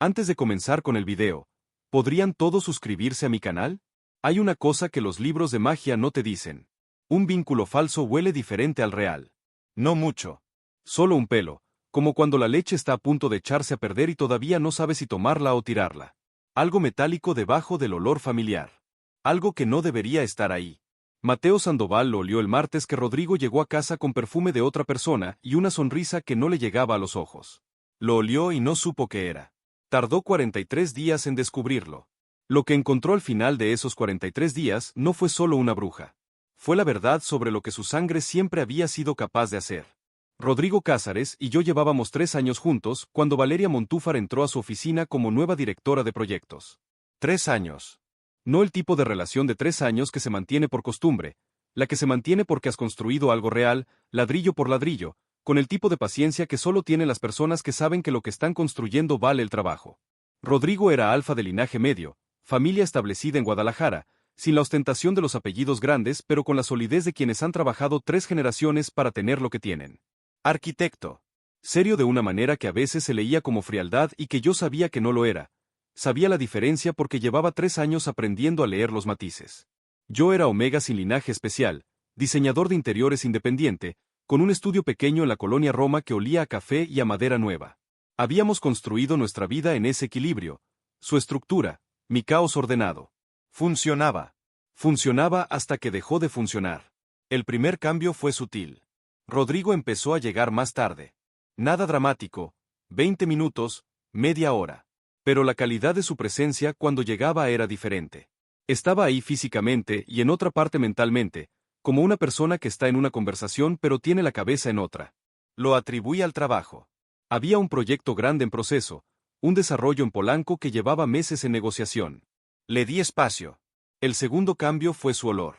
Antes de comenzar con el video, ¿podrían todos suscribirse a mi canal? Hay una cosa que los libros de magia no te dicen. Un vínculo falso huele diferente al real. No mucho. Solo un pelo, como cuando la leche está a punto de echarse a perder y todavía no sabes si tomarla o tirarla. Algo metálico debajo del olor familiar. Algo que no debería estar ahí. Mateo Sandoval lo olió el martes que Rodrigo llegó a casa con perfume de otra persona y una sonrisa que no le llegaba a los ojos. Lo olió y no supo qué era. Tardó 43 días en descubrirlo. Lo que encontró al final de esos 43 días no fue solo una bruja. Fue la verdad sobre lo que su sangre siempre había sido capaz de hacer. Rodrigo Cázares y yo llevábamos 3 años juntos cuando Valeria Montúfar entró a su oficina como nueva directora de proyectos. 3 años. No el tipo de relación de 3 años que se mantiene por costumbre, la que se mantiene porque has construido algo real, ladrillo por ladrillo, con el tipo de paciencia que solo tienen las personas que saben que lo que están construyendo vale el trabajo. Rodrigo era alfa de linaje medio, familia establecida en Guadalajara, sin la ostentación de los apellidos grandes pero con la solidez de quienes han trabajado 3 generaciones para tener lo que tienen. Arquitecto. Serio de una manera que a veces se leía como frialdad y que yo sabía que no lo era. Sabía la diferencia porque llevaba 3 años aprendiendo a leer los matices. Yo era Omega sin linaje especial, diseñador de interiores independiente, con un estudio pequeño en la colonia Roma que olía a café y a madera nueva. Habíamos construido nuestra vida en ese equilibrio, su estructura, mi caos ordenado. Funcionaba. Funcionaba hasta que dejó de funcionar. El primer cambio fue sutil. Rodrigo empezó a llegar más tarde. Nada dramático, 20 minutos, media hora. Pero la calidad de su presencia cuando llegaba era diferente. Estaba ahí físicamente y en otra parte mentalmente, como una persona que está en una conversación pero tiene la cabeza en otra. Lo atribuí al trabajo. Había un proyecto grande en proceso, un desarrollo en Polanco que llevaba meses en negociación. Le di espacio. El segundo cambio fue su olor.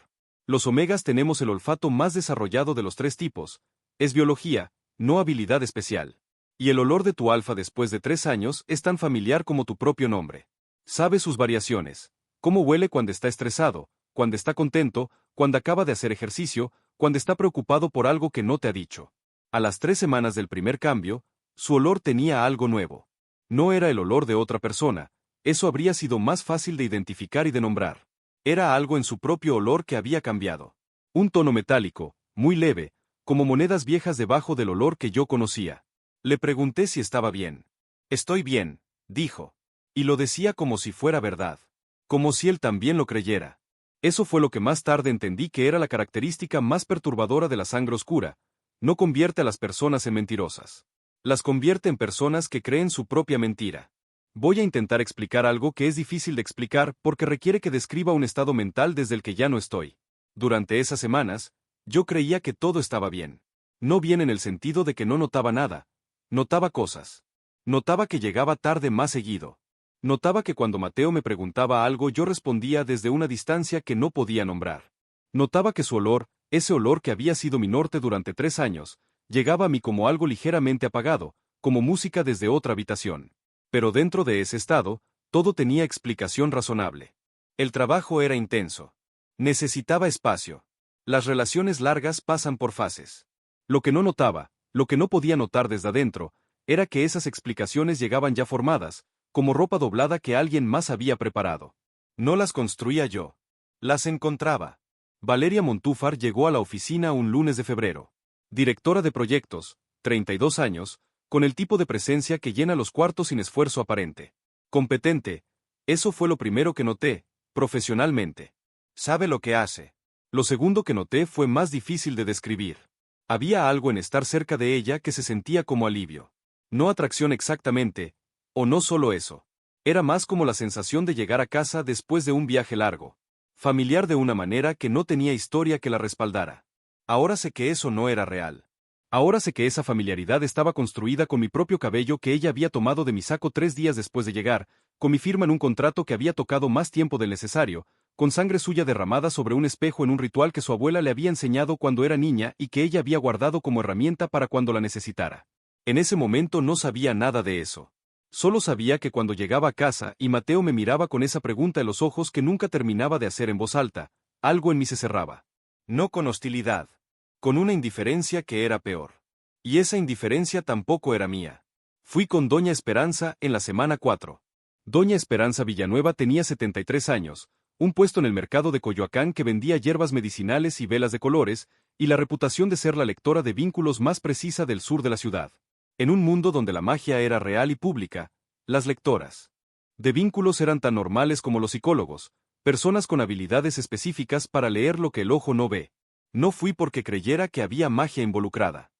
Los omegas tenemos el olfato más desarrollado de los 3 tipos. Es biología, no habilidad especial. Y el olor de tu alfa después de 3 años es tan familiar como tu propio nombre. Sabe sus variaciones. Cómo huele cuando está estresado, cuando está contento, cuando acaba de hacer ejercicio, cuando está preocupado por algo que no te ha dicho. A las 3 semanas del primer cambio, su olor tenía algo nuevo. No era el olor de otra persona, eso habría sido más fácil de identificar y de nombrar. Era algo en su propio olor que había cambiado. Un tono metálico, muy leve, como monedas viejas debajo del olor que yo conocía. Le pregunté si estaba bien. Estoy bien, dijo. Y lo decía como si fuera verdad. Como si él también lo creyera. Eso fue lo que más tarde entendí que era la característica más perturbadora de la sangre oscura. No convierte a las personas en mentirosas. Las convierte en personas que creen su propia mentira. Voy a intentar explicar algo que es difícil de explicar porque requiere que describa un estado mental desde el que ya no estoy. Durante esas semanas, yo creía que todo estaba bien. No bien en el sentido de que no notaba nada. Notaba cosas. Notaba que llegaba tarde más seguido. Notaba que cuando Mateo me preguntaba algo yo respondía desde una distancia que no podía nombrar. Notaba que su olor, ese olor que había sido mi norte durante 3 años, llegaba a mí como algo ligeramente apagado, como música desde otra habitación. Pero dentro de ese estado, todo tenía explicación razonable. El trabajo era intenso. Necesitaba espacio. Las relaciones largas pasan por fases. Lo que no notaba, lo que no podía notar desde adentro, era que esas explicaciones llegaban ya formadas, como ropa doblada que alguien más había preparado. No las construía yo. Las encontraba. Valeria Montúfar llegó a la oficina un lunes de febrero. Directora de proyectos, 32 años, con el tipo de presencia que llena los cuartos sin esfuerzo aparente. Competente, eso fue lo primero que noté, profesionalmente. Sabe lo que hace. Lo segundo que noté fue más difícil de describir. Había algo en estar cerca de ella que se sentía como alivio. No atracción exactamente, o no solo eso. Era más como la sensación de llegar a casa después de un viaje largo. Familiar de una manera que no tenía historia que la respaldara. Ahora sé que eso no era real. Ahora sé que esa familiaridad estaba construida con mi propio cabello que ella había tomado de mi saco 3 días después de llegar, con mi firma en un contrato que había tocado más tiempo del necesario, con sangre suya derramada sobre un espejo en un ritual que su abuela le había enseñado cuando era niña y que ella había guardado como herramienta para cuando la necesitara. En ese momento no sabía nada de eso. Solo sabía que cuando llegaba a casa y Mateo me miraba con esa pregunta en los ojos que nunca terminaba de hacer en voz alta, algo en mí se cerraba. No con hostilidad. Con una indiferencia que era peor. Y esa indiferencia tampoco era mía. Fui con Doña Esperanza en la semana 4. Doña Esperanza Villanueva tenía 73 años, un puesto en el mercado de Coyoacán que vendía hierbas medicinales y velas de colores, y la reputación de ser la lectora de vínculos más precisa del sur de la ciudad. En un mundo donde la magia era real y pública, las lectoras de vínculos eran tan normales como los psicólogos, personas con habilidades específicas para leer lo que el ojo no ve. No fui porque creyera que había magia involucrada.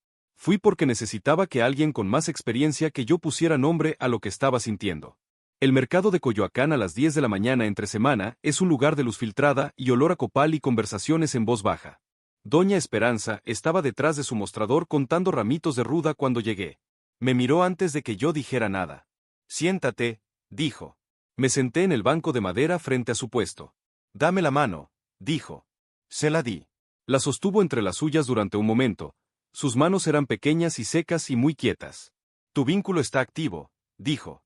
Fui porque necesitaba que alguien con más experiencia que yo pusiera nombre a lo que estaba sintiendo. El mercado de Coyoacán a las 10 de la mañana entre semana es un lugar de luz filtrada y olor a copal y conversaciones en voz baja. Doña Esperanza estaba detrás de su mostrador contando ramitos de ruda cuando llegué. Me miró antes de que yo dijera nada. Siéntate, dijo. Me senté en el banco de madera frente a su puesto. Dame la mano, dijo. Se la di. La sostuvo entre las suyas durante un momento. Sus manos eran pequeñas y secas y muy quietas. Tu vínculo está activo, dijo.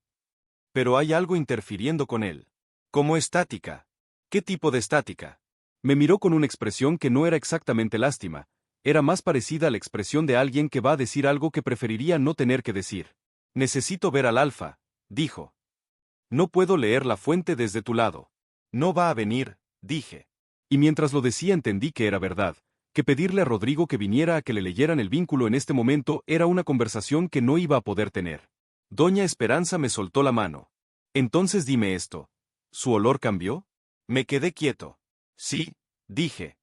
Pero hay algo interfiriendo con él. Como estática. ¿Qué tipo de estática? Me miró con una expresión que no era exactamente lástima, era más parecida a la expresión de alguien que va a decir algo que preferiría no tener que decir. Necesito ver al alfa, dijo. No puedo leer la fuente desde tu lado. No va a venir, dije. Y mientras lo decía entendí que era verdad, que pedirle a Rodrigo que viniera a que le leyeran el vínculo en este momento era una conversación que no iba a poder tener. Doña Esperanza me soltó la mano. Entonces dime esto. ¿Su olor cambió? Me quedé quieto. Sí, dije.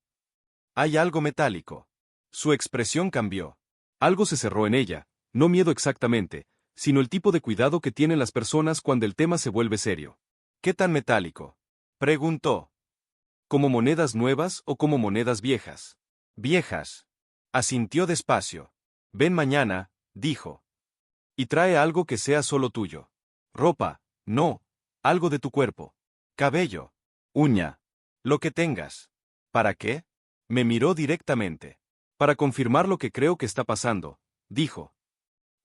Hay algo metálico. Su expresión cambió. Algo se cerró en ella, no miedo exactamente, sino el tipo de cuidado que tienen las personas cuando el tema se vuelve serio. ¿Qué tan metálico? Preguntó. ¿Como monedas nuevas o como monedas viejas? Viejas. Asintió despacio. Ven mañana, dijo. Y trae algo que sea solo tuyo. Ropa, no, algo de tu cuerpo. Cabello. Uña. Lo que tengas. ¿Para qué? Me miró directamente. Para confirmar lo que creo que está pasando, dijo.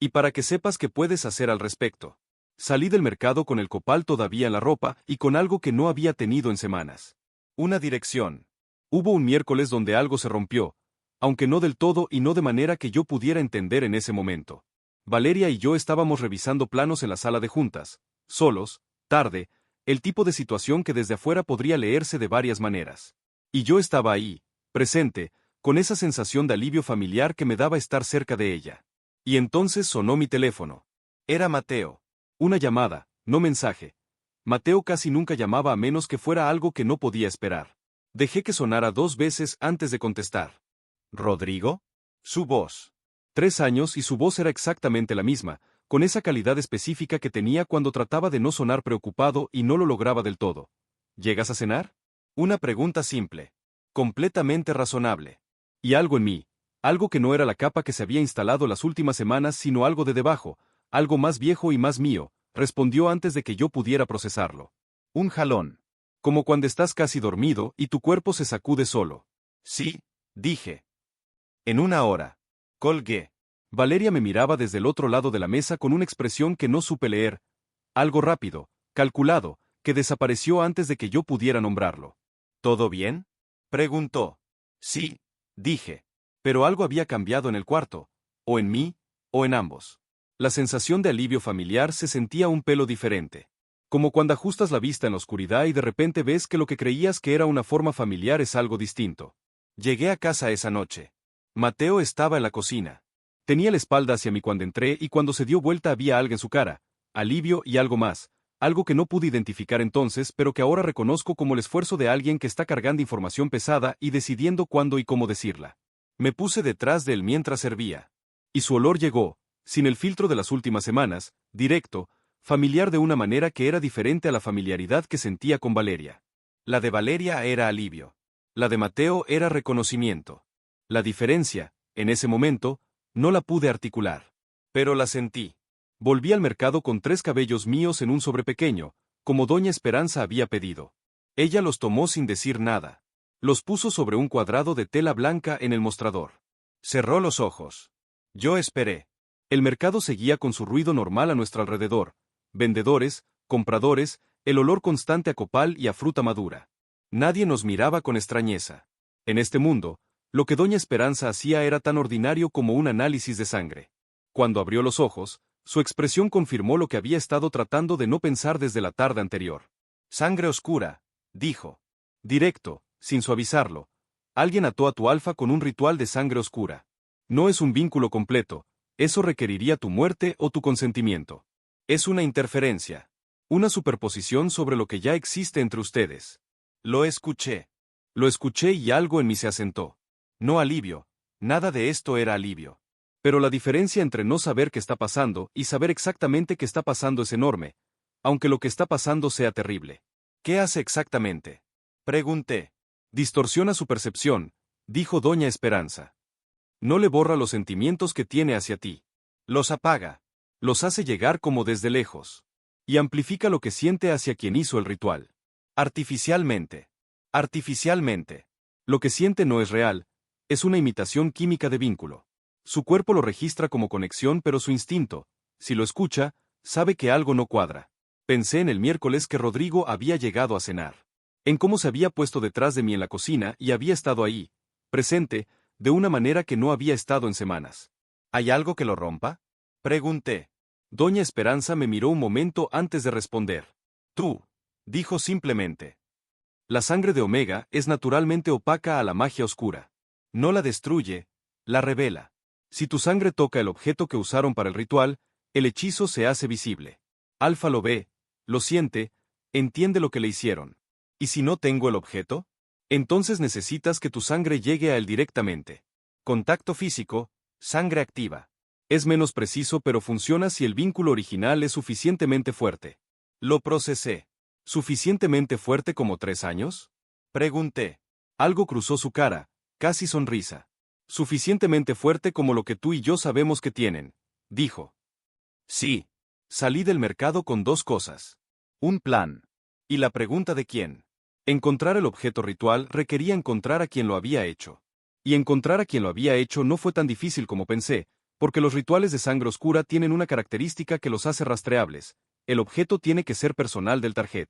Y para que sepas qué puedes hacer al respecto. Salí del mercado con el copal todavía en la ropa y con algo que no había tenido en semanas. Una dirección. Hubo un miércoles donde algo se rompió, aunque no del todo y no de manera que yo pudiera entender en ese momento. Valeria y yo estábamos revisando planos en la sala de juntas, solos, tarde, el tipo de situación que desde afuera podría leerse de varias maneras. Y yo estaba ahí, presente, con esa sensación de alivio familiar que me daba estar cerca de ella. Y entonces sonó mi teléfono. Era Mateo. Una llamada, no mensaje. Mateo casi nunca llamaba a menos que fuera algo que no podía esperar. Dejé que sonara 2 veces antes de contestar. ¿Rodrigo? Su voz. 3 años y su voz era exactamente la misma, con esa calidad específica que tenía cuando trataba de no sonar preocupado y no lo lograba del todo. ¿Llegas a cenar? Una pregunta simple. Completamente razonable. Y algo en mí, algo que no era la capa que se había instalado las últimas semanas sino algo de debajo, algo más viejo y más mío, respondió antes de que yo pudiera procesarlo. Un jalón. Como cuando estás casi dormido y tu cuerpo se sacude solo. Sí, dije. En 1 hora. Colgué. Valeria me miraba desde el otro lado de la mesa con una expresión que no supe leer, algo rápido, calculado, que desapareció antes de que yo pudiera nombrarlo. ¿Todo bien? Preguntó. Sí, dije. Pero algo había cambiado en el cuarto, o en mí, o en ambos. La sensación de alivio familiar se sentía un pelo diferente. Como cuando ajustas la vista en la oscuridad y de repente ves que lo que creías que era una forma familiar es algo distinto. Llegué a casa esa noche. Mateo estaba en la cocina. Tenía la espalda hacia mí cuando entré y cuando se dio vuelta había algo en su cara, alivio y algo más, algo que no pude identificar entonces pero que ahora reconozco como el esfuerzo de alguien que está cargando información pesada y decidiendo cuándo y cómo decirla. Me puse detrás de él mientras servía. Y su olor llegó, sin el filtro de las últimas semanas, directo, familiar de una manera que era diferente a la familiaridad que sentía con Valeria. La de Valeria era alivio. La de Mateo era reconocimiento. La diferencia, en ese momento, no la pude articular. Pero la sentí. Volví al mercado con 3 cabellos míos en un sobre pequeño, como Doña Esperanza había pedido. Ella los tomó sin decir nada. Los puso sobre un cuadrado de tela blanca en el mostrador. Cerró los ojos. Yo esperé. El mercado seguía con su ruido normal a nuestro alrededor. Vendedores, compradores, el olor constante a copal y a fruta madura. Nadie nos miraba con extrañeza. En este mundo, lo que Doña Esperanza hacía era tan ordinario como un análisis de sangre. Cuando abrió los ojos, Su expresión confirmó lo que había estado tratando de no pensar desde la tarde anterior. Sangre oscura, dijo. Directo, sin suavizarlo. Alguien ató a tu alfa con un ritual de sangre oscura. No es un vínculo completo, eso requeriría tu muerte o tu consentimiento. Es una interferencia. Una superposición sobre lo que ya existe entre ustedes. Lo escuché. Lo escuché y algo en mí se asentó. No alivio, nada de esto era alivio. Pero la diferencia entre no saber qué está pasando y saber exactamente qué está pasando es enorme, aunque lo que está pasando sea terrible. ¿Qué hace exactamente? Pregunté. Distorsiona su percepción, dijo Doña Esperanza. No le borra los sentimientos que tiene hacia ti. Los apaga. Los hace llegar como desde lejos. Y amplifica lo que siente hacia quien hizo el ritual. Artificialmente. Artificialmente. Lo que siente no es real, es una imitación química de vínculo. Su cuerpo lo registra como conexión, pero su instinto, si lo escucha, sabe que algo no cuadra. Pensé en el miércoles que Rodrigo había llegado a cenar. En cómo se había puesto detrás de mí en la cocina y había estado ahí, presente, de una manera que no había estado en semanas. ¿Hay algo que lo rompa? Pregunté. Doña Esperanza me miró un momento antes de responder. Tú, dijo simplemente. La sangre de Omega es naturalmente opaca a la magia oscura. No la destruye, la revela. Si tu sangre toca el objeto que usaron para el ritual, el hechizo se hace visible. Alfa lo ve, lo siente, entiende lo que le hicieron. ¿Y si no tengo el objeto? Entonces necesitas que tu sangre llegue a él directamente. Contacto físico, sangre activa. Es menos preciso pero funciona si el vínculo original es suficientemente fuerte. Lo procesé. ¿Suficientemente fuerte como 3 años? Pregunté. Algo cruzó su cara, casi sonrisa. Suficientemente fuerte como lo que tú y yo sabemos que tienen, dijo. Sí. Salí del mercado con 2 cosas. Un plan. Y la pregunta de quién. Encontrar el objeto ritual requería encontrar a quien lo había hecho. Y encontrar a quien lo había hecho no fue tan difícil como pensé, porque los rituales de sangre oscura tienen una característica que los hace rastreables. El objeto tiene que ser personal del target.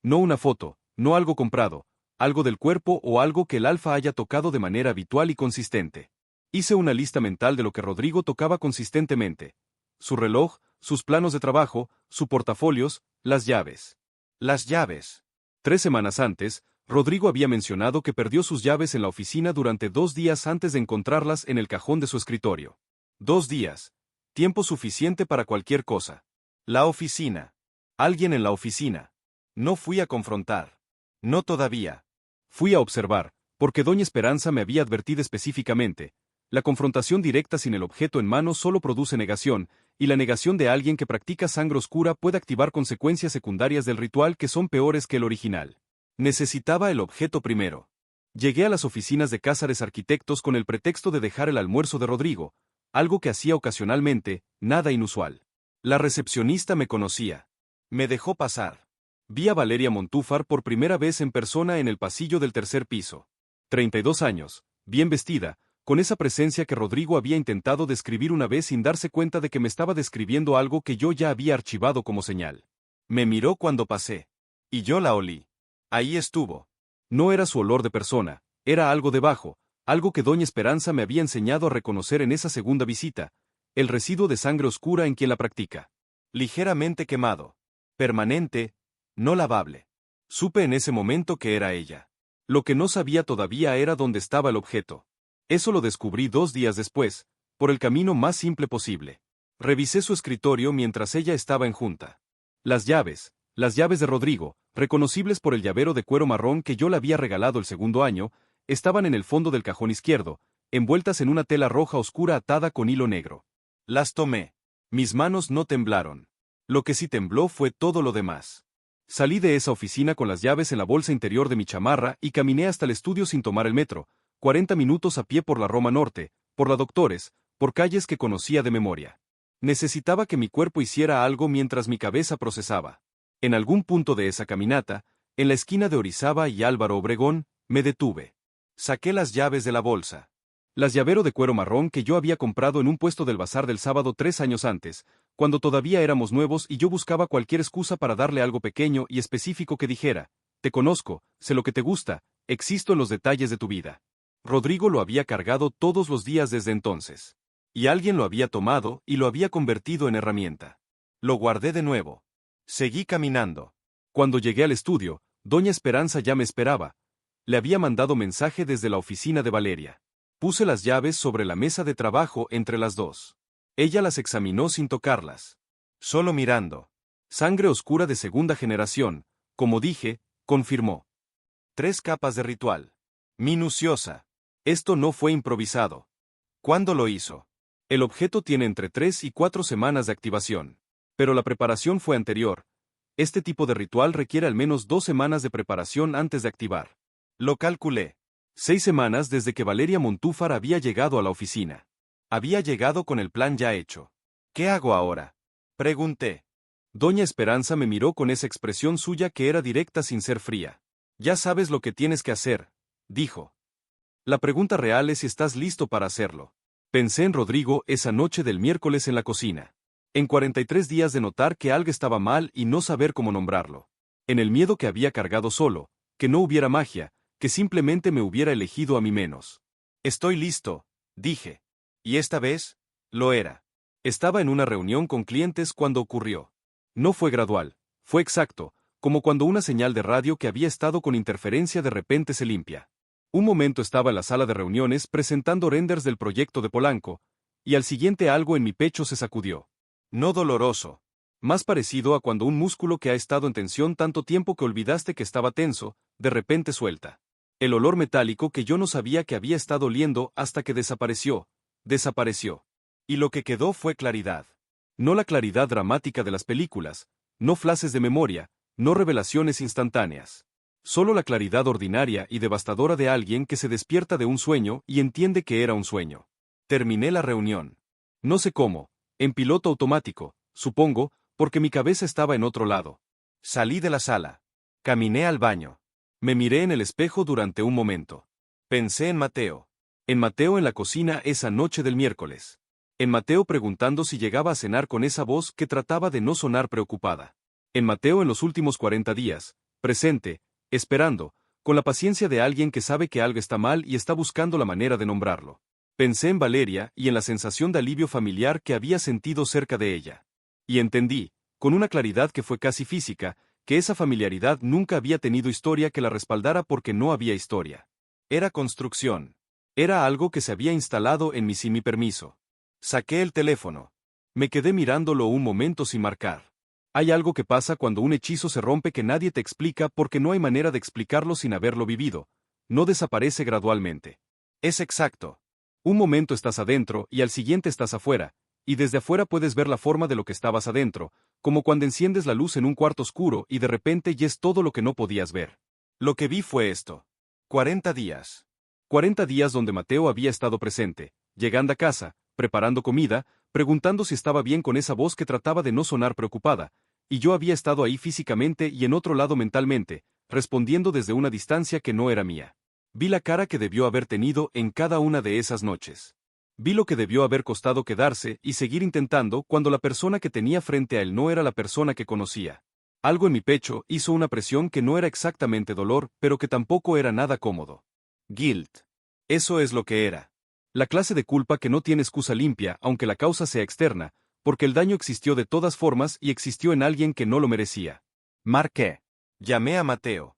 No una foto, no algo comprado, algo del cuerpo o algo que el alfa haya tocado de manera habitual y consistente. Hice una lista mental de lo que Rodrigo tocaba consistentemente. Su reloj, sus planos de trabajo, su portafolios, las llaves. Las llaves. 3 semanas antes, Rodrigo había mencionado que perdió sus llaves en la oficina durante 2 días antes de encontrarlas en el cajón de su escritorio. 2 días. Tiempo suficiente para cualquier cosa. La oficina. Alguien en la oficina. No fui a confrontar. No todavía. Fui a observar, porque Doña Esperanza me había advertido específicamente. La confrontación directa sin el objeto en mano solo produce negación, y la negación de alguien que practica sangre oscura puede activar consecuencias secundarias del ritual que son peores que el original. Necesitaba el objeto primero. Llegué a las oficinas de Cázares Arquitectos con el pretexto de dejar el almuerzo de Rodrigo, algo que hacía ocasionalmente, nada inusual. La recepcionista me conocía. Me dejó pasar. Vi a Valeria Montúfar por primera vez en persona en el pasillo del 3er piso. 32 años, bien vestida, con esa presencia que Rodrigo había intentado describir una vez sin darse cuenta de que me estaba describiendo algo que yo ya había archivado como señal. Me miró cuando pasé. Y yo la olí. Ahí estuvo. No era su olor de persona, era algo debajo, algo que Doña Esperanza me había enseñado a reconocer en esa segunda visita, el residuo de sangre oscura en quien la practica. Ligeramente quemado. Permanente, no lavable. Supe en ese momento que era ella. Lo que no sabía todavía era dónde estaba el objeto. Eso lo descubrí 2 días después, por el camino más simple posible. Revisé su escritorio mientras ella estaba en junta. Las llaves de Rodrigo, reconocibles por el llavero de cuero marrón que yo le había regalado el segundo año, estaban en el fondo del cajón izquierdo, envueltas en una tela roja oscura atada con hilo negro. Las tomé. Mis manos no temblaron. Lo que sí tembló fue todo lo demás. Salí de esa oficina con las llaves en la bolsa interior de mi chamarra y caminé hasta el estudio sin tomar el metro, 40 minutos a pie por la Roma Norte, por la Doctores, por calles que conocía de memoria. Necesitaba que mi cuerpo hiciera algo mientras mi cabeza procesaba. En algún punto de esa caminata, en la esquina de Orizaba y Álvaro Obregón, me detuve. Saqué las llaves de la bolsa. Las llavero de cuero marrón que yo había comprado en un puesto del bazar del sábado 3 años antes, cuando todavía éramos nuevos y yo buscaba cualquier excusa para darle algo pequeño y específico que dijera, te conozco, sé lo que te gusta, existo en los detalles de tu vida. Rodrigo lo había cargado todos los días desde entonces. Y alguien lo había tomado y lo había convertido en herramienta. Lo guardé de nuevo. Seguí caminando. Cuando llegué al estudio, doña Esperanza ya me esperaba. Le había mandado mensaje desde la oficina de Valeria. Puse las llaves sobre la mesa de trabajo entre las dos. Ella las examinó sin tocarlas. Solo mirando. Sangre oscura de segunda generación, como dije, confirmó. 3 capas de ritual. Minuciosa. Esto no fue improvisado. ¿Cuándo lo hizo? El objeto tiene entre 3 y 4 semanas de activación. Pero la preparación fue anterior. Este tipo de ritual requiere al menos 2 semanas de preparación antes de activar. Lo calculé. 6 semanas desde que Valeria Montúfar había llegado a la oficina. Había llegado con el plan ya hecho. ¿Qué hago ahora? Pregunté. Doña Esperanza me miró con esa expresión suya que era directa sin ser fría. Ya sabes lo que tienes que hacer, dijo. La pregunta real es si estás listo para hacerlo. Pensé en Rodrigo esa noche del miércoles en la cocina. En 43 días de notar que algo estaba mal y no saber cómo nombrarlo. En el miedo que había cargado solo, que no hubiera magia, que simplemente me hubiera elegido a mí menos. Estoy listo, dije. Y esta vez, lo era. Estaba en una reunión con clientes cuando ocurrió. No fue gradual, fue exacto, como cuando una señal de radio que había estado con interferencia de repente se limpia. Un momento estaba en la sala de reuniones presentando renders del proyecto de Polanco, y al siguiente algo en mi pecho se sacudió. No doloroso. Más parecido a cuando un músculo que ha estado en tensión tanto tiempo que olvidaste que estaba tenso, de repente suelta. El olor metálico que yo no sabía que había estado oliendo hasta que desapareció. Y lo que quedó fue claridad. No la claridad dramática de las películas, no flashes de memoria, no revelaciones instantáneas. Solo la claridad ordinaria y devastadora de alguien que se despierta de un sueño y entiende que era un sueño. Terminé la reunión. No sé cómo, en piloto automático, supongo, porque mi cabeza estaba en otro lado. Salí de la sala. Caminé al baño. Me miré en el espejo durante un momento. Pensé en Mateo. En Mateo en la cocina esa noche del miércoles. En Mateo preguntando si llegaba a cenar con esa voz que trataba de no sonar preocupada. En Mateo en los últimos 40 días, presente, esperando, con la paciencia de alguien que sabe que algo está mal y está buscando la manera de nombrarlo. Pensé en Valeria y en la sensación de alivio familiar que había sentido cerca de ella. Y entendí, con una claridad que fue casi física, que esa familiaridad nunca había tenido historia que la respaldara porque no había historia. Era construcción. Era algo que se había instalado en mí sin mi permiso. Saqué el teléfono. Me quedé mirándolo un momento sin marcar. Hay algo que pasa cuando un hechizo se rompe que nadie te explica porque no hay manera de explicarlo sin haberlo vivido. No desaparece gradualmente. Es exacto. Un momento estás adentro y al siguiente estás afuera, y desde afuera puedes ver la forma de lo que estabas adentro, como cuando enciendes la luz en un cuarto oscuro y de repente ya es todo lo que no podías ver. Lo que vi fue esto. 40 días. 40 días donde Mateo había estado presente, llegando a casa, preparando comida, preguntando si estaba bien con esa voz que trataba de no sonar preocupada, y yo había estado ahí físicamente y en otro lado mentalmente, respondiendo desde una distancia que no era mía. Vi la cara que debió haber tenido en cada una de esas noches. Vi lo que debió haber costado quedarse y seguir intentando cuando la persona que tenía frente a él no era la persona que conocía. Algo en mi pecho hizo una presión que no era exactamente dolor, pero que tampoco era nada cómodo. Guilt. Eso es lo que era. La clase de culpa que no tiene excusa limpia, aunque la causa sea externa, porque el daño existió de todas formas y existió en alguien que no lo merecía. Marqué. Llamé a Mateo.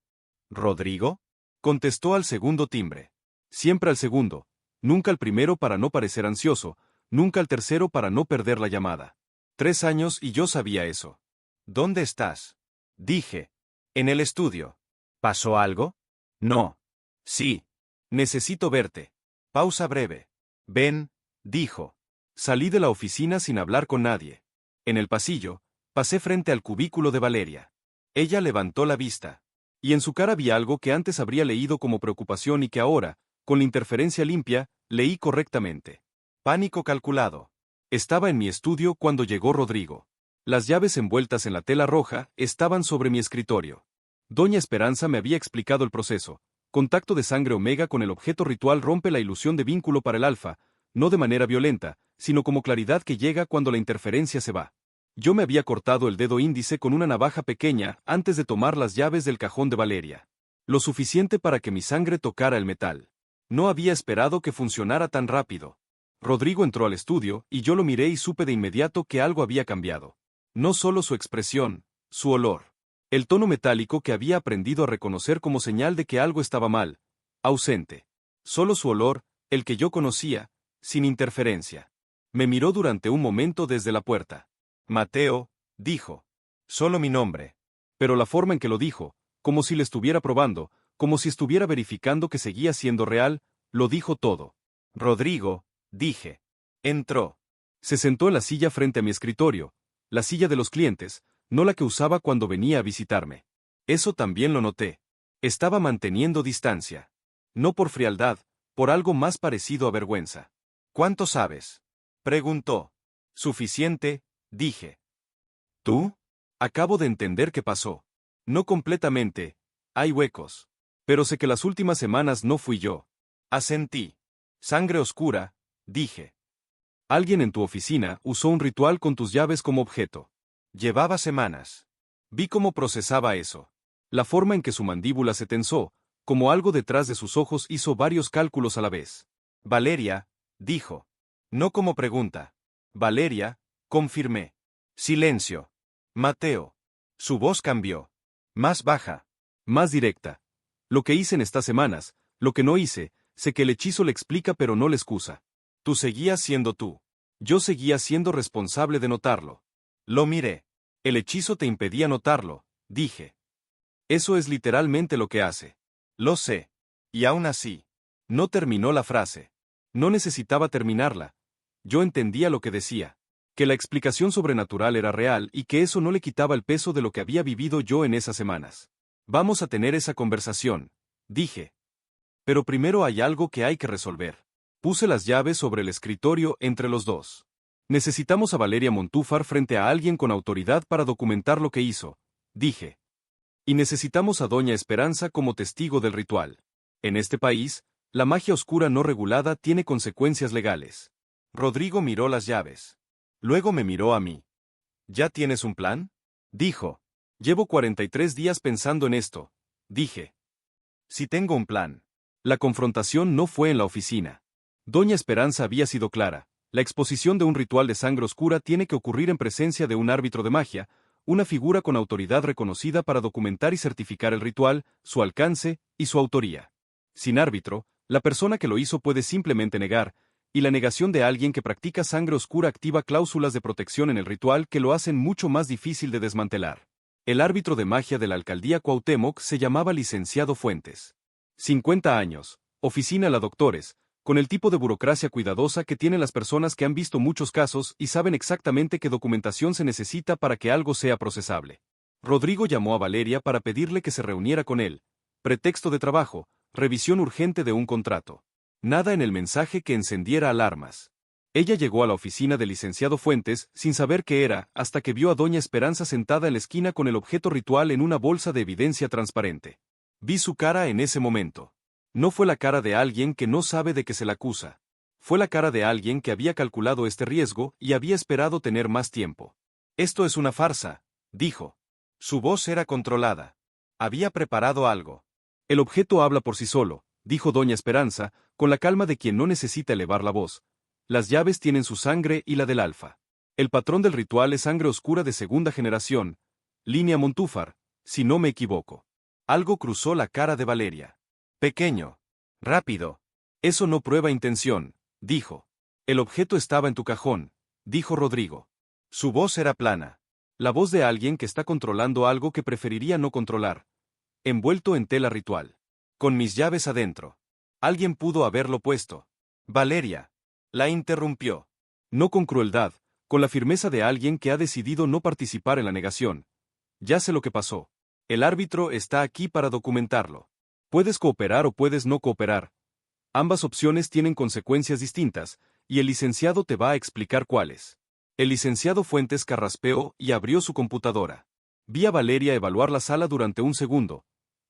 ¿Rodrigo? Contestó al segundo timbre. Siempre al segundo, nunca al primero para no parecer ansioso, nunca al tercero para no perder la llamada. 3 años y yo sabía eso. ¿Dónde estás? Dije. En el estudio. ¿Pasó algo? No. Sí. Necesito verte. Pausa breve. Ven, dijo. Salí de la oficina sin hablar con nadie. En el pasillo, pasé frente al cubículo de Valeria. Ella levantó la vista. Y en su cara vi algo que antes habría leído como preocupación y que ahora, con la interferencia limpia, leí correctamente. Pánico calculado. Estaba en mi estudio cuando llegó Rodrigo. Las llaves envueltas en la tela roja estaban sobre mi escritorio. Doña Esperanza me había explicado el proceso. Contacto de sangre omega con el objeto ritual rompe la ilusión de vínculo para el alfa, no de manera violenta, sino como claridad que llega cuando la interferencia se va. Yo me había cortado el dedo índice con una navaja pequeña antes de tomar las llaves del cajón de Valeria. Lo suficiente para que mi sangre tocara el metal. No había esperado que funcionara tan rápido. Rodrigo entró al estudio y yo lo miré y supe de inmediato que algo había cambiado. No solo su expresión, su olor. El tono metálico que había aprendido a reconocer como señal de que algo estaba mal, ausente. Solo su olor, el que yo conocía, sin interferencia. Me miró durante un momento desde la puerta. Mateo, dijo. Solo mi nombre. Pero la forma en que lo dijo, como si le estuviera probando, como si estuviera verificando que seguía siendo real, lo dijo todo. Rodrigo, dije. Entró. Se sentó en la silla frente a mi escritorio, la silla de los clientes, no la que usaba cuando venía a visitarme. Eso también lo noté. Estaba manteniendo distancia. No por frialdad, por algo más parecido a vergüenza. ¿Cuánto sabes? Preguntó. Suficiente, dije. ¿Tú? Acabo de entender qué pasó. No completamente, hay huecos. Pero sé que las últimas semanas no fui yo. Asentí. Sangre oscura, dije. Alguien en tu oficina usó un ritual con tus llaves como objeto. Llevaba semanas. Vi cómo procesaba eso. La forma en que su mandíbula se tensó, como algo detrás de sus ojos hizo varios cálculos a la vez. Valeria, dijo. No como pregunta. Valeria, confirmé. Silencio. Mateo. Su voz cambió. Más baja. Más directa. Lo que hice en estas semanas, lo que no hice, sé que el hechizo le explica pero no le excusa. Tú seguías siendo tú. Yo seguía siendo responsable de notarlo. Lo miré. El hechizo te impedía notarlo, dije. Eso es literalmente lo que hace. Lo sé. Y aún así. No terminó la frase. No necesitaba terminarla. Yo entendía lo que decía. Que la explicación sobrenatural era real y que eso no le quitaba el peso de lo que había vivido yo en esas semanas. Vamos a tener esa conversación, dije. Pero primero hay algo que hay que resolver. Puse las llaves sobre el escritorio entre los dos. Necesitamos a Valeria Montúfar frente a alguien con autoridad para documentar lo que hizo, dije. Y necesitamos a Doña Esperanza como testigo del ritual. En este país, la magia oscura no regulada tiene consecuencias legales. Rodrigo miró las llaves. Luego me miró a mí. ¿Ya tienes un plan? Dijo. Llevo 43 días pensando en esto, dije. Sí tengo un plan. La confrontación no fue en la oficina. Doña Esperanza había sido clara. La exposición de un ritual de sangre oscura tiene que ocurrir en presencia de un árbitro de magia, una figura con autoridad reconocida para documentar y certificar el ritual, su alcance y su autoría. Sin árbitro, la persona que lo hizo puede simplemente negar, y la negación de alguien que practica sangre oscura activa cláusulas de protección en el ritual que lo hacen mucho más difícil de desmantelar. El árbitro de magia de la alcaldía Cuauhtémoc se llamaba Licenciado Fuentes. 50 años, oficina la doctores, con el tipo de burocracia cuidadosa que tienen las personas que han visto muchos casos y saben exactamente qué documentación se necesita para que algo sea procesable. Rodrigo llamó a Valeria para pedirle que se reuniera con él. Pretexto de trabajo, revisión urgente de un contrato. Nada en el mensaje que encendiera alarmas. Ella llegó a la oficina del licenciado Fuentes sin saber qué era, hasta que vio a Doña Esperanza sentada en la esquina con el objeto ritual en una bolsa de evidencia transparente. Vi su cara en ese momento. No fue la cara de alguien que no sabe de qué se le acusa. Fue la cara de alguien que había calculado este riesgo y había esperado tener más tiempo. Esto es una farsa, dijo. Su voz era controlada. Había preparado algo. El objeto habla por sí solo, dijo Doña Esperanza, con la calma de quien no necesita elevar la voz. Las llaves tienen su sangre y la del alfa. El patrón del ritual es sangre oscura de segunda generación, línea Montúfar, si no me equivoco. Algo cruzó la cara de Valeria. Pequeño. Rápido. Eso no prueba intención, dijo. El objeto estaba en tu cajón, dijo Rodrigo. Su voz era plana. La voz de alguien que está controlando algo que preferiría no controlar. Envuelto en tela ritual. Con mis llaves adentro. Alguien pudo haberlo puesto. Valeria. La interrumpió. No con crueldad, con la firmeza de alguien que ha decidido no participar en la negación. Ya sé lo que pasó. El árbitro está aquí para documentarlo. Puedes cooperar o puedes no cooperar. Ambas opciones tienen consecuencias distintas, y el licenciado te va a explicar cuáles. El licenciado Fuentes carraspeó y abrió su computadora. Vi a Valeria evaluar la sala durante un segundo.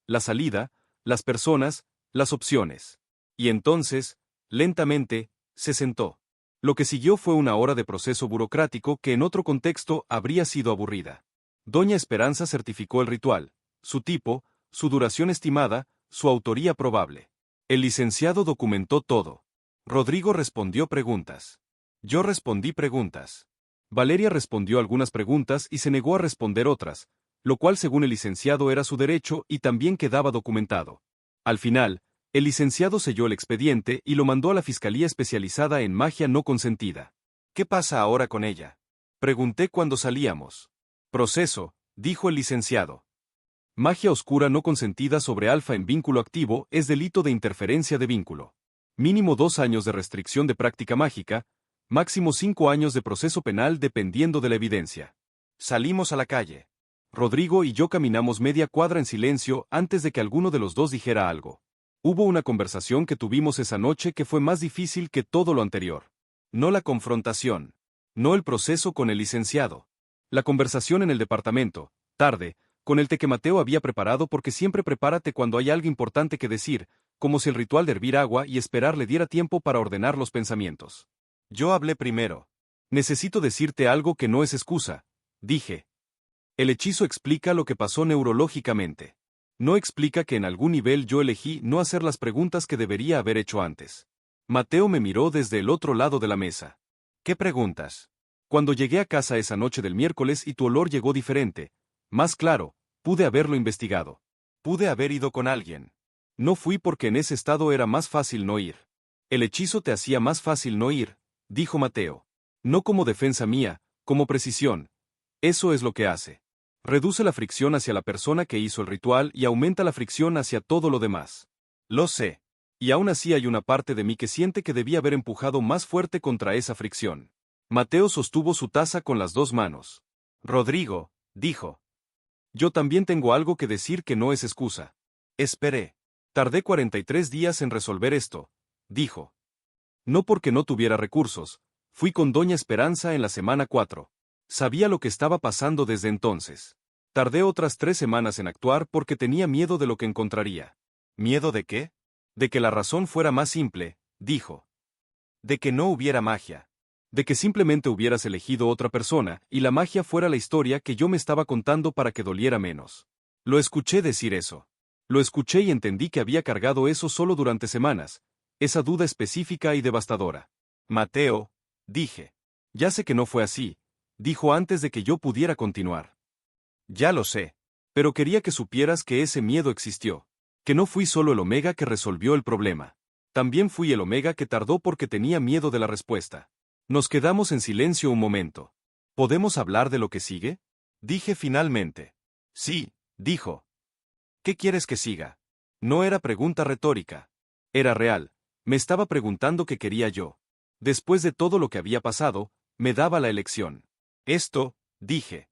La salida, las personas, las opciones. Y entonces, lentamente, se sentó. Lo que siguió fue una hora de proceso burocrático que en otro contexto habría sido aburrida. Doña Esperanza certificó el ritual, su tipo, su duración estimada, su autoría probable. El licenciado documentó todo. Rodrigo respondió preguntas. Yo respondí preguntas. Valeria respondió algunas preguntas y se negó a responder otras, lo cual según el licenciado era su derecho y también quedaba documentado. Al final, el licenciado selló el expediente y lo mandó a la Fiscalía Especializada en Magia No Consentida. ¿Qué pasa ahora con ella? Pregunté cuando salíamos. Proceso, dijo el licenciado. Magia oscura no consentida sobre Alfa en vínculo activo es delito de interferencia de vínculo. Mínimo 2 años de restricción de práctica mágica, máximo 5 años de proceso penal dependiendo de la evidencia. Salimos a la calle. Rodrigo y yo caminamos media cuadra en silencio antes de que alguno de los dos dijera algo. Hubo una conversación que tuvimos esa noche que fue más difícil que todo lo anterior. No la confrontación. No el proceso con el licenciado. La conversación en el departamento, tarde, con el té que Mateo había preparado porque siempre prepárate cuando hay algo importante que decir, como si el ritual de hervir agua y esperar le diera tiempo para ordenar los pensamientos. Yo hablé primero. Necesito decirte algo que no es excusa, dije. El hechizo explica lo que pasó neurológicamente. No explica que en algún nivel yo elegí no hacer las preguntas que debería haber hecho antes. Mateo me miró desde el otro lado de la mesa. ¿Qué preguntas? Cuando llegué a casa esa noche del miércoles y tu olor llegó diferente, más claro, pude haberlo investigado. Pude haber ido con alguien. No fui porque en ese estado era más fácil no ir. El hechizo te hacía más fácil no ir, dijo Mateo. No como defensa mía, como precisión. Eso es lo que hace. Reduce la fricción hacia la persona que hizo el ritual y aumenta la fricción hacia todo lo demás. Lo sé. Y aún así hay una parte de mí que siente que debía haber empujado más fuerte contra esa fricción. Mateo sostuvo su taza con las 2 manos. Rodrigo, dijo. Yo también tengo algo que decir que no es excusa. Esperé. Tardé 43 días en resolver esto, dijo. No porque no tuviera recursos, fui con Doña Esperanza en la semana 4. Sabía lo que estaba pasando desde entonces. Tardé otras 3 semanas en actuar porque tenía miedo de lo que encontraría. ¿Miedo de qué? De que la razón fuera más simple, dijo. De que no hubiera magia. De que simplemente hubieras elegido otra persona y la magia fuera la historia que yo me estaba contando para que doliera menos. Lo escuché decir eso. Lo escuché y entendí que había cargado eso solo durante semanas, esa duda específica y devastadora. Mateo, dije. Ya sé que no fue así, dijo antes de que yo pudiera continuar. Ya lo sé. Pero quería que supieras que ese miedo existió. Que no fui solo el Omega que resolvió el problema. También fui el Omega que tardó porque tenía miedo de la respuesta. Nos quedamos en silencio un momento. ¿Podemos hablar de lo que sigue? Dije finalmente. Sí, dijo. ¿Qué quieres que siga? No era pregunta retórica. Era real. Me estaba preguntando qué quería yo. Después de todo lo que había pasado, me daba la elección. Esto, dije.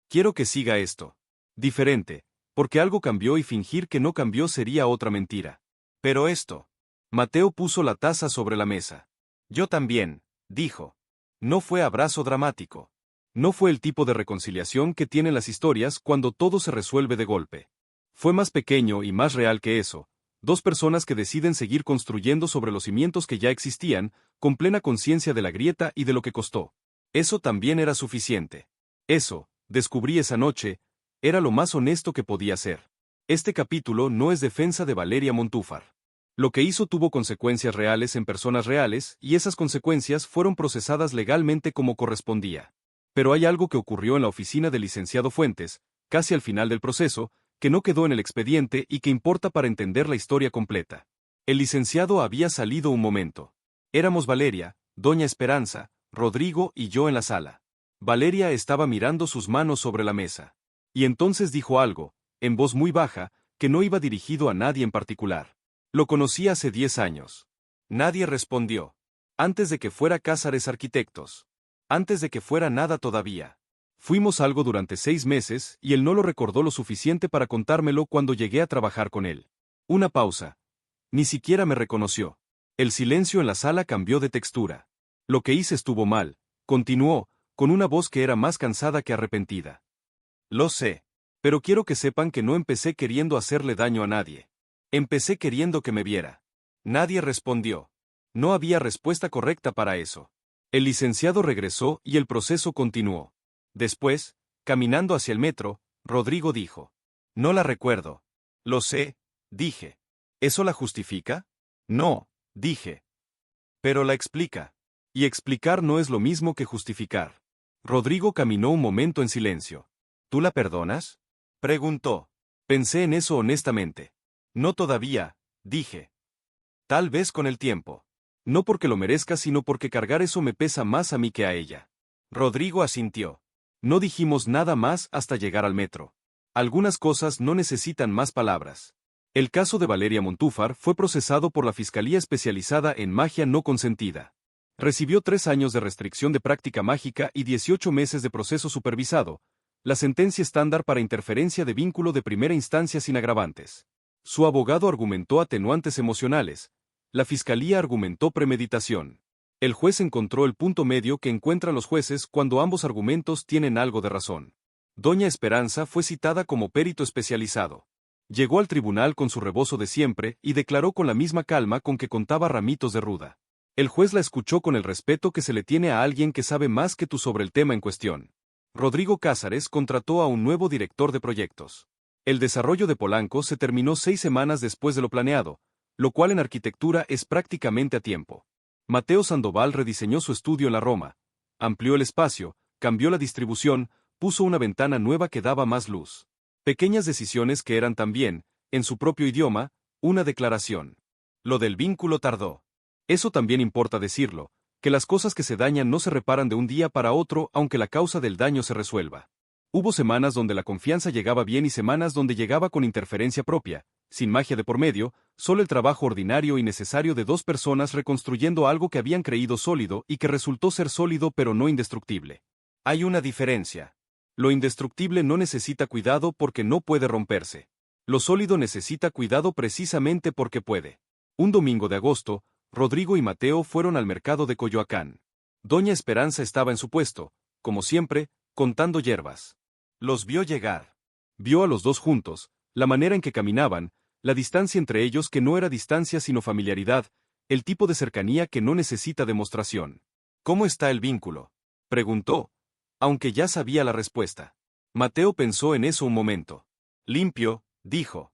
Quiero que siga esto. Diferente, porque algo cambió y fingir que no cambió sería otra mentira. Pero esto. Mateo puso la taza sobre la mesa. Yo también, dijo. No fue abrazo dramático. No fue el tipo de reconciliación que tienen las historias cuando todo se resuelve de golpe. Fue más pequeño y más real que eso. 2 personas que deciden seguir construyendo sobre los cimientos que ya existían, con plena conciencia de la grieta y de lo que costó. Eso también era suficiente. Eso, descubrí esa noche, era lo más honesto que podía ser. Este capítulo no es defensa de Valeria Montúfar. Lo que hizo tuvo consecuencias reales en personas reales, y esas consecuencias fueron procesadas legalmente como correspondía. Pero hay algo que ocurrió en la oficina del licenciado Fuentes, casi al final del proceso, que no quedó en el expediente y que importa para entender la historia completa. El licenciado había salido un momento. Éramos Valeria, Doña Esperanza, Rodrigo y yo en la sala. Valeria estaba mirando sus manos sobre la mesa. Y entonces dijo algo, en voz muy baja, que no iba dirigido a nadie en particular. Lo conocí hace 10 años. Nadie respondió. Antes de que fuera Cázares Arquitectos. Antes de que fuera nada todavía. Fuimos algo durante 6 meses y él no lo recordó lo suficiente para contármelo cuando llegué a trabajar con él. Una pausa. Ni siquiera me reconoció. El silencio en la sala cambió de textura. Lo que hice estuvo mal, continuó, con una voz que era más cansada que arrepentida. Lo sé. Pero quiero que sepan que no empecé queriendo hacerle daño a nadie. Empecé queriendo que me viera. Nadie respondió. No había respuesta correcta para eso. El licenciado regresó y el proceso continuó. Después, caminando hacia el metro, Rodrigo dijo. No la recuerdo. Lo sé, dije. ¿Eso la justifica? No, dije. Pero la explica. Y explicar no es lo mismo que justificar. Rodrigo caminó un momento en silencio. ¿Tú la perdonas? Preguntó. Pensé en eso honestamente. No todavía, dije. Tal vez con el tiempo. No porque lo merezca, sino porque cargar eso me pesa más a mí que a ella. Rodrigo asintió. No dijimos nada más hasta llegar al metro. Algunas cosas no necesitan más palabras. El caso de Valeria Montúfar fue procesado por la Fiscalía Especializada en Magia No Consentida. Recibió 3 años de restricción de práctica mágica y 18 meses de proceso supervisado, la sentencia estándar para interferencia de vínculo de primera instancia sin agravantes. Su abogado argumentó atenuantes emocionales. La Fiscalía argumentó premeditación. El juez encontró el punto medio que encuentran los jueces cuando ambos argumentos tienen algo de razón. Doña Esperanza fue citada como perito especializado. Llegó al tribunal con su rebozo de siempre y declaró con la misma calma con que contaba ramitos de ruda. El juez la escuchó con el respeto que se le tiene a alguien que sabe más que tú sobre el tema en cuestión. Rodrigo Cázares contrató a un nuevo director de proyectos. El desarrollo de Polanco se terminó 6 semanas después de lo planeado, lo cual en arquitectura es prácticamente a tiempo. Mateo Sandoval rediseñó su estudio en la Roma, amplió el espacio, cambió la distribución, puso una ventana nueva que daba más luz. Pequeñas decisiones que eran también, en su propio idioma, una declaración. Lo del vínculo tardó. Eso también importa decirlo, que las cosas que se dañan no se reparan de un día para otro aunque la causa del daño se resuelva. Hubo semanas donde la confianza llegaba bien y semanas donde llegaba con interferencia propia, sin magia de por medio, solo el trabajo ordinario y necesario de 2 personas reconstruyendo algo que habían creído sólido y que resultó ser sólido pero no indestructible. Hay una diferencia. Lo indestructible no necesita cuidado porque no puede romperse. Lo sólido necesita cuidado precisamente porque puede. Un domingo de agosto, Rodrigo y Mateo fueron al mercado de Coyoacán. Doña Esperanza estaba en su puesto, como siempre, contando hierbas. Los vio llegar. Vio a los dos juntos, la manera en que caminaban, la distancia entre ellos que no era distancia sino familiaridad, el tipo de cercanía que no necesita demostración. ¿Cómo está el vínculo?, preguntó, aunque ya sabía la respuesta. Mateo pensó en eso un momento. Limpio, dijo.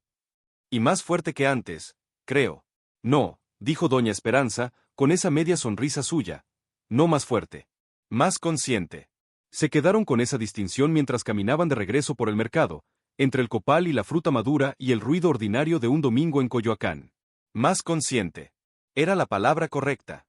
Y más fuerte que antes, creo. No, dijo doña Esperanza, con esa media sonrisa suya. No más fuerte. Más consciente. Se quedaron con esa distinción mientras caminaban de regreso por el mercado, entre el copal y la fruta madura y el ruido ordinario de un domingo en Coyoacán. Más consciente. Era la palabra correcta.